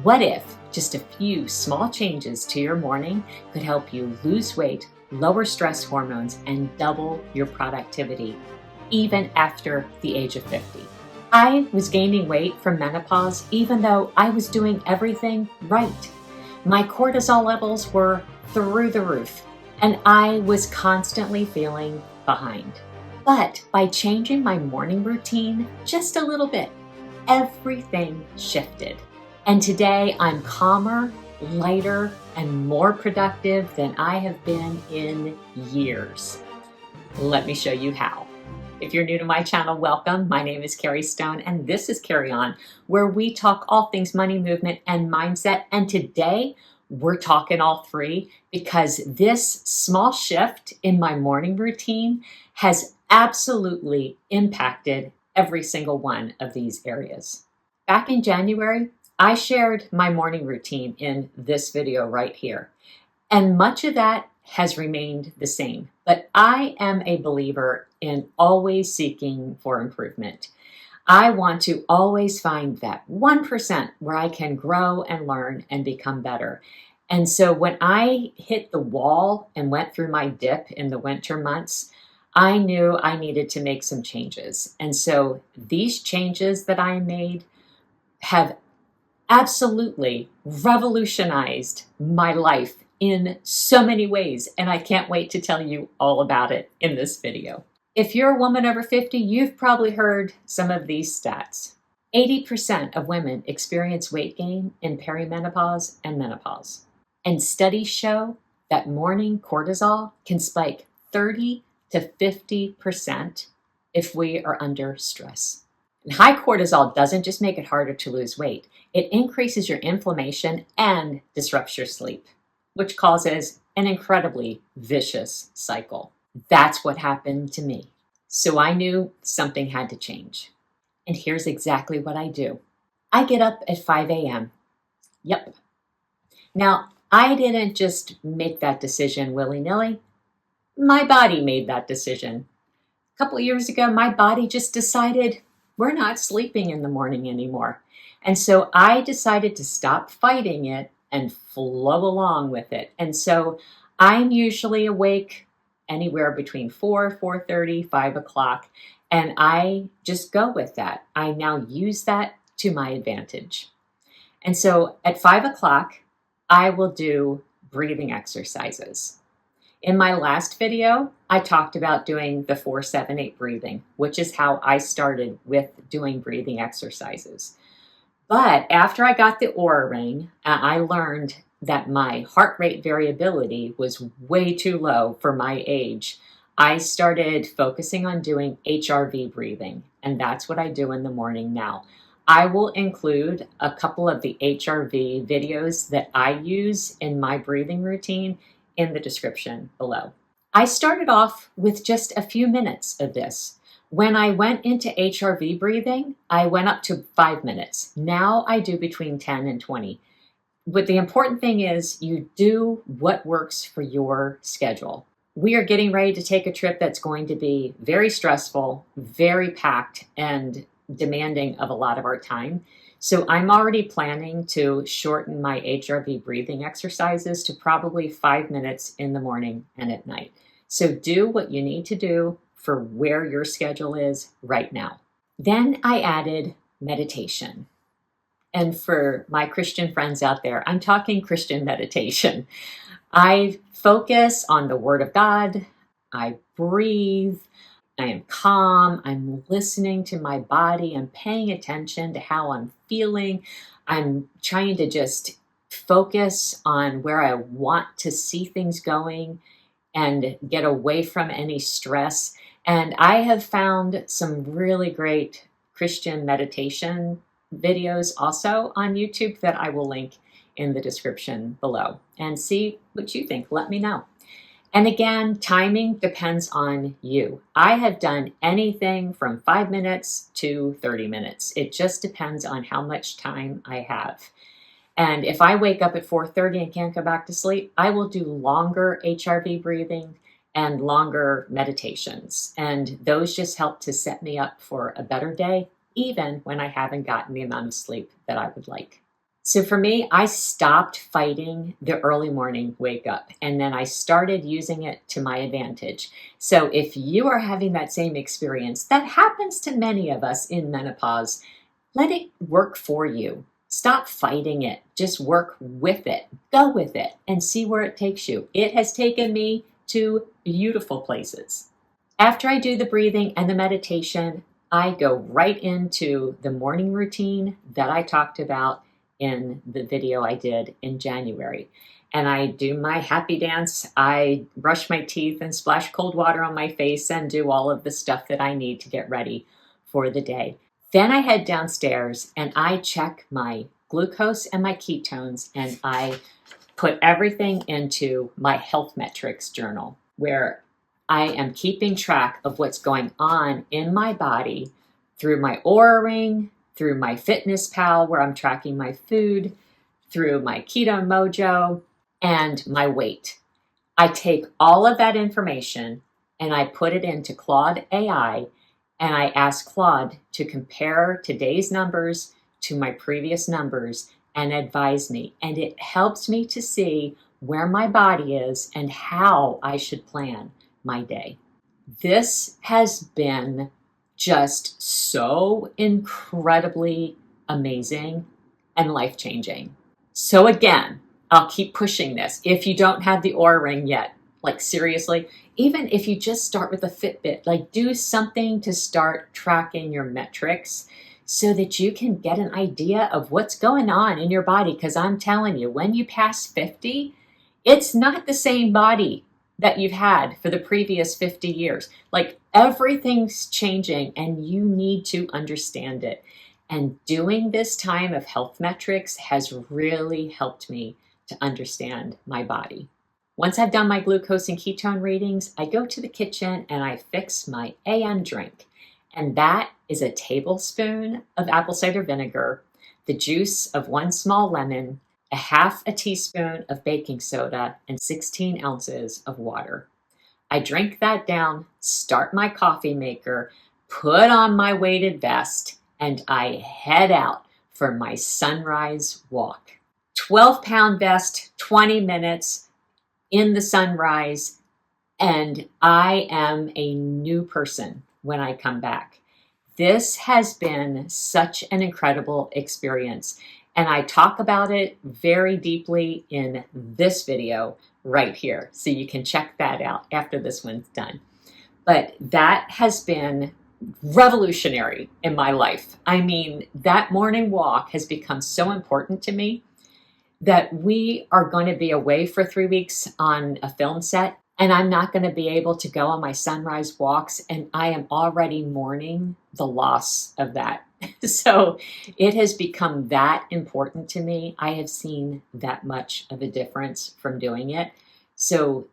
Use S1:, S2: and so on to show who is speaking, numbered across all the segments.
S1: What if just a few small changes to your morning could help you lose weight, lower stress hormones, and double your productivity, even after the age of 50? I was gaining weight from menopause even though I was doing everything right. My cortisol levels were through the roof, and I was constantly feeling behind. But by changing my morning routine just a little bit, everything shifted. And today I'm calmer, lighter, and more productive than I have been in years. Let me show you how. If you're new to my channel, welcome. My name is Carrie Stone, and this is Carry On, where we talk all things money movement and mindset. And today we're talking all three because this small shift in my morning routine has absolutely impacted every single one of these areas. Back in January, I shared my morning routine in this video right here, and much of that has remained the same, but I am a believer in always seeking for improvement. I want to always find that 1% where I can grow and learn and become better. And so when I hit the wall and went through my dip in the winter months, I knew I needed to make some changes. And so these changes that I made have absolutely revolutionized my life in so many ways, and I can't wait to tell you all about it in this video. If you're a woman over 50, you've probably heard some of these stats. 80% of women experience weight gain in perimenopause and menopause. And studies show that morning cortisol can spike 30 to 50% if we are under stress. And high cortisol doesn't just make it harder to lose weight, it increases your inflammation and disrupts your sleep, which causes an incredibly vicious cycle. That's what happened to me. So I knew something had to change. And here's exactly what I do. I get up at 5 a.m. Yep. Now, I didn't just make that decision willy-nilly. My body made that decision. A couple of years ago, my body just decided we're not sleeping in the morning anymore. And so I decided to stop fighting it and flow along with it. And so I'm usually awake anywhere between 4:30, 5 o'clock, and I just go with that. I now use that to my advantage. And so at 5 o'clock, I will do breathing exercises. In my last video, I talked about doing the 4-7-8 breathing, which is how I started with doing breathing exercises. But after I got the Oura Ring, I learned that my heart rate variability was way too low for my age. I started focusing on doing HRV breathing, and that's what I do in the morning now. I will include a couple of the HRV videos that I use in my breathing routine in the description below. I started off with just a few minutes of this. When I went into HRV breathing, I went up to 5 minutes. Now I do between 10 and 20. But the important thing is you do what works for your schedule. We are getting ready to take a trip that's going to be very stressful, very packed, and demanding of a lot of our time. So I'm already planning to shorten my HRV breathing exercises to probably 5 minutes in the morning and at night. So do what you need to do for where your schedule is right now. Then I added meditation. And for my Christian friends out there, I'm talking Christian meditation. I focus on the Word of God. I breathe. I am calm. I'm listening to my body. I'm paying attention to how I'm feeling. I'm trying to just focus on where I want to see things going and get away from any stress. And I have found some really great Christian meditation videos also on YouTube that I will link in the description below. And see what you think. Let me know. And again, timing depends on you. I have done anything from 5 minutes to 30 minutes. It just depends on how much time I have. And if I wake up at 4:30 and can't go back to sleep, I will do longer HRV breathing and longer meditations. And those just help to set me up for a better day, even when I haven't gotten the amount of sleep that I would like. So for me, I stopped fighting the early morning wake up and then I started using it to my advantage. So if you are having that same experience, that happens to many of us in menopause, let it work for you. Stop fighting it. Just work with it. Go with it and see where it takes you. It has taken me to beautiful places. After I do the breathing and the meditation, I go right into the morning routine that I talked about in the video I did in January. And I do my happy dance. I brush my teeth and splash cold water on my face and do all of the stuff that I need to get ready for the day. Then I head downstairs and I check my glucose and my ketones and I put everything into my health metrics journal where I am keeping track of what's going on in my body through my Oura Ring, through my Fitness Pal, where I'm tracking my food, through my Keto Mojo, and my weight. I take all of that information and I put it into Claude AI, and I ask Claude to compare today's numbers to my previous numbers and advise me. And it helps me to see where my body is and how I should plan my day. This has been just so incredibly amazing and life-changing. So again, I'll keep pushing this. If you don't have the Oura Ring yet, like seriously, even if you just start with a Fitbit, like do something to start tracking your metrics so that you can get an idea of what's going on in your body. Because I'm telling you, when you pass 50, it's not the same body that you've had for the previous 50 years. Like everything's changing and you need to understand it. And doing this time of health metrics has really helped me to understand my body. Once I've done my glucose and ketone readings, I go to the kitchen and I fix my AM drink. And that is a tablespoon of apple cider vinegar, the juice of one small lemon, a half a teaspoon of baking soda, and 16 ounces of water. I drink that down, start my coffee maker, put on my weighted vest, and I head out for my sunrise walk. 12-pound vest, 20 minutes in the sunrise, and I am a new person when I come back. This has been such an incredible experience. And I talk about it very deeply in this video right here. So you can check that out after this one's done. But that has been revolutionary in my life. I mean, that morning walk has become so important to me that we are going to be away for 3 weeks on a film set. And I'm not going to be able to go on my sunrise walks. And I am already mourning the loss of that. So it has become that important to me. I have seen that much of a difference from doing it. So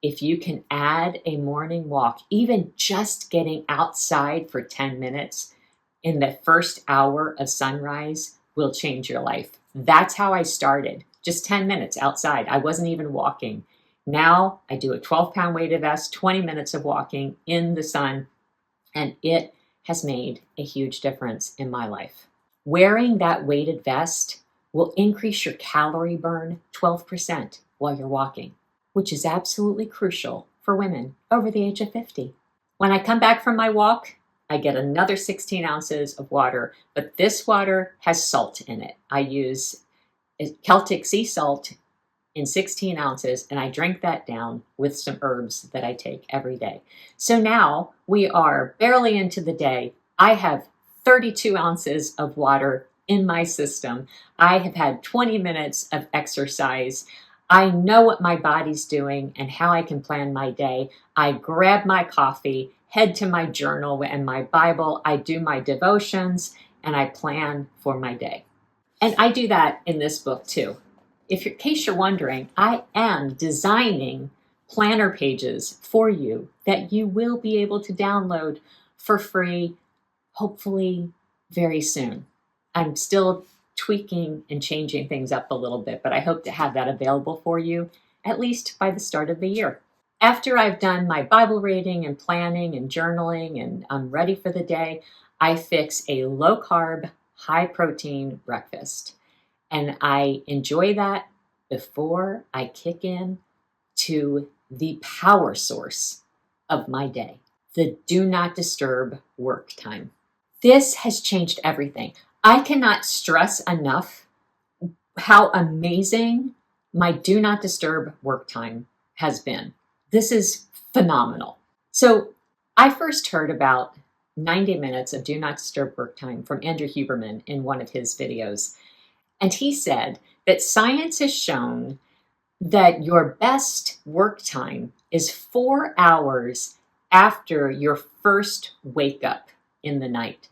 S1: if you can add a morning walk, even just getting outside for 10 minutes in the first hour of sunrise will change your life. That's how I started. Just 10 minutes outside. I wasn't even walking. Now I do a 12-pound weighted vest, 20 minutes of walking in the sun, and it has made a huge difference in my life. Wearing that weighted vest will increase your calorie burn 12% while you're walking, which is absolutely crucial for women over the age of 50. When I come back from my walk, I get another 16 ounces of water, but this water has salt in it. I use Celtic sea salt in 16 ounces, and I drink that down with some herbs that I take every day. So now we are barely into the day. I have 32 ounces of water in my system. I have had 20 minutes of exercise. I know what my body's doing and how I can plan my day. I grab my coffee, head to my journal and my Bible. I do my devotions, and I plan for my day. And I do that in this book too. In case you're wondering, I am designing planner pages for you that you will be able to download for free, hopefully very soon. I'm still tweaking and changing things up a little bit, but I hope to have that available for you at least by the start of the year. After I've done my Bible reading and planning and journaling and I'm ready for the day, I fix a low-carb, high-protein breakfast. And I enjoy that before I kick in to the power source of my day, the do not disturb work time. This has changed everything. I cannot stress enough how amazing my do not disturb work time has been. This is phenomenal. So I first heard about 90 minutes of do not disturb work time from Andrew Huberman in one of his videos. And he said that science has shown that your best work time is 4 hours after your first wake up in the night.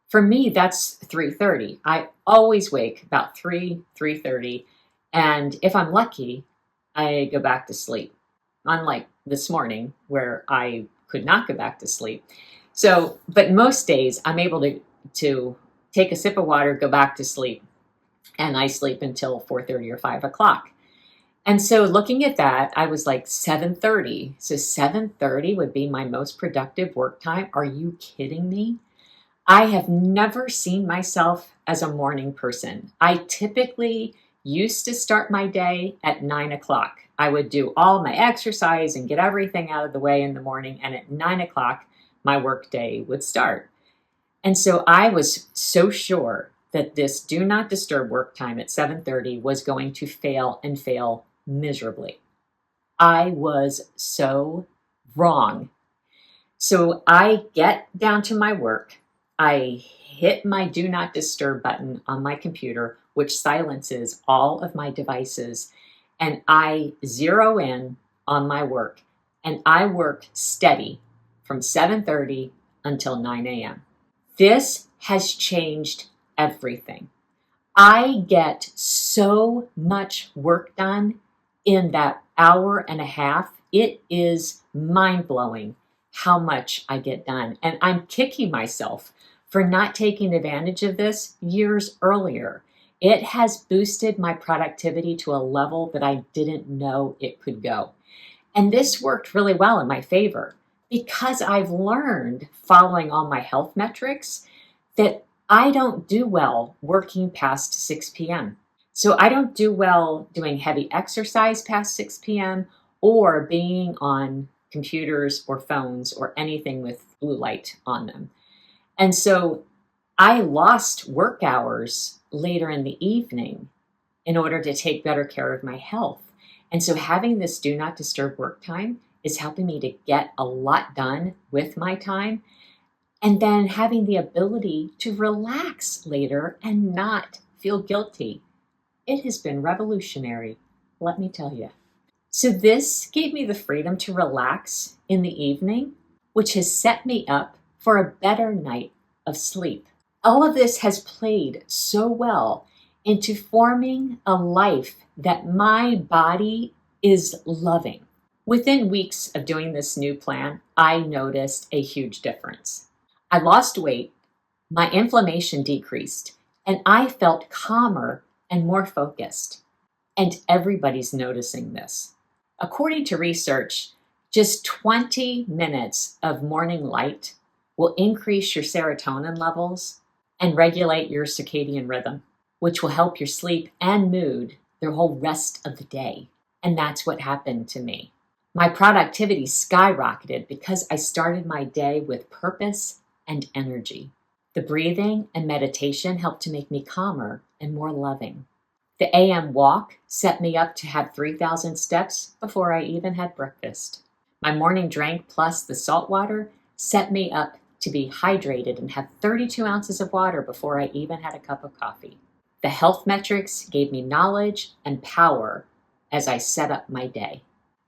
S1: For me, that's 3:30. I always wake about 3:30, and if I'm lucky, I go back to sleep. Unlike this morning where I could not go back to sleep. So, but most days I'm able to take a sip of water, go back to sleep, and I sleep until 4:30 or 5 o'clock. And so looking at that, I was like 7:30. So 7:30 would be my most productive work time. Are you kidding me? I have never seen myself as a morning person. I typically used to start my day at 9 o'clock. I would do all my exercise and get everything out of the way in the morning. And at 9 o'clock, my work day would start. And so I was so sure that this do not disturb work time at 7:30 was going to fail and fail miserably. I was so wrong. So I get down to my work. I hit my do not disturb button on my computer, which silences all of my devices, and I zero in on my work, and I work steady from 7:30 until 9 a.m. This has changed everything. I get so much work done in that hour and a half. It is mind-blowing how much I get done. And I'm kicking myself for not taking advantage of this years earlier. It has boosted my productivity to a level that I didn't know it could go. And this worked really well in my favor because I've learned, following all my health metrics, that I don't do well working past 6 p.m. So I don't do well doing heavy exercise past 6 p.m. or being on computers or phones or anything with blue light on them. And so I lost work hours later in the evening in order to take better care of my health. And so having this do not disturb work time is helping me to get a lot done with my time, and then having the ability to relax later and not feel guilty. It has been revolutionary, let me tell you. So this gave me the freedom to relax in the evening, which has set me up for a better night of sleep. All of this has played so well into forming a life that my body is loving. Within weeks of doing this new plan, I noticed a huge difference. I lost weight, my inflammation decreased, and I felt calmer and more focused. And everybody's noticing this. According to research, just 20 minutes of morning light will increase your serotonin levels and regulate your circadian rhythm, which will help your sleep and mood the whole rest of the day. And that's what happened to me. My productivity skyrocketed because I started my day with purpose and energy. The breathing and meditation helped to make me calmer and more loving. The AM walk set me up to have 3,000 steps before I even had breakfast. My morning drink plus the salt water set me up to be hydrated and have 32 ounces of water before I even had a cup of coffee. The health metrics gave me knowledge and power as I set up my day.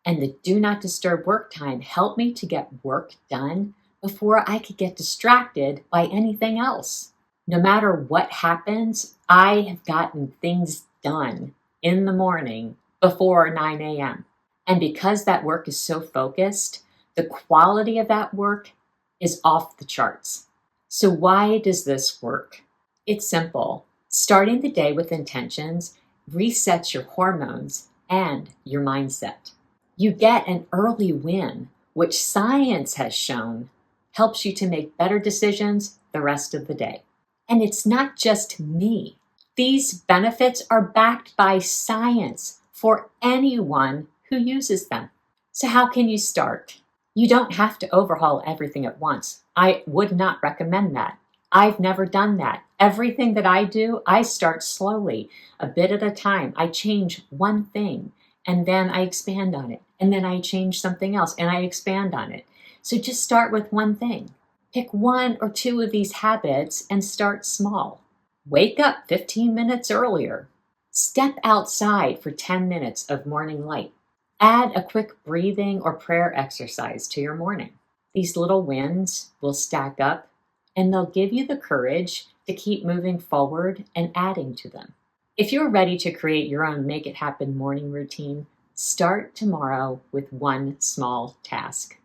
S1: And the do not disturb work time helped me to get work done before I could get distracted by anything else. No matter what happens, I have gotten things done in the morning before 9 a.m. And because that work is so focused, the quality of that work is off the charts. So why does this work? It's simple. Starting the day with intentions resets your hormones and your mindset. You get an early win, which science has shown helps you to make better decisions the rest of the day. And it's not just me. These benefits are backed by science for anyone who uses them. So how can you start? You don't have to overhaul everything at once. I would not recommend that. I've never done that. Everything that I do, I start slowly, a bit at a time. I change one thing and then I expand on it. And then I change something else and I expand on it. So just start with one thing. Pick one or two of these habits and start small. Wake up 15 minutes earlier. Step outside for 10 minutes of morning light. Add a quick breathing or prayer exercise to your morning. These little wins will stack up and they'll give you the courage to keep moving forward and adding to them. If you're ready to create your own Make It Happen morning routine, start tomorrow with one small task.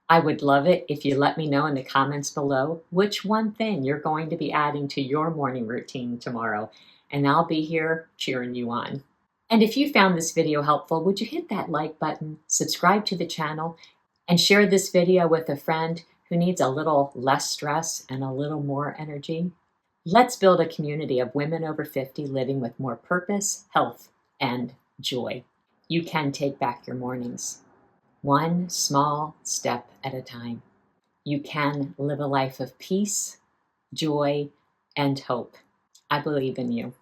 S1: I would love it if you let me know in the comments below which one thing you're going to be adding to your morning routine tomorrow, and I'll be here cheering you on. And if you found this video helpful, would you hit that like button, subscribe to the channel, and share this video with a friend who needs a little less stress and a little more energy? Let's build a community of women over 50 living with more purpose, health, and joy. You can take back your mornings, one small step at a time. You can live a life of peace, joy, and hope. I believe in you.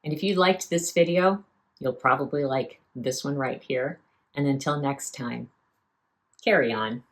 S1: And if you liked this video, you'll probably like this one right here. And until next time, carry on.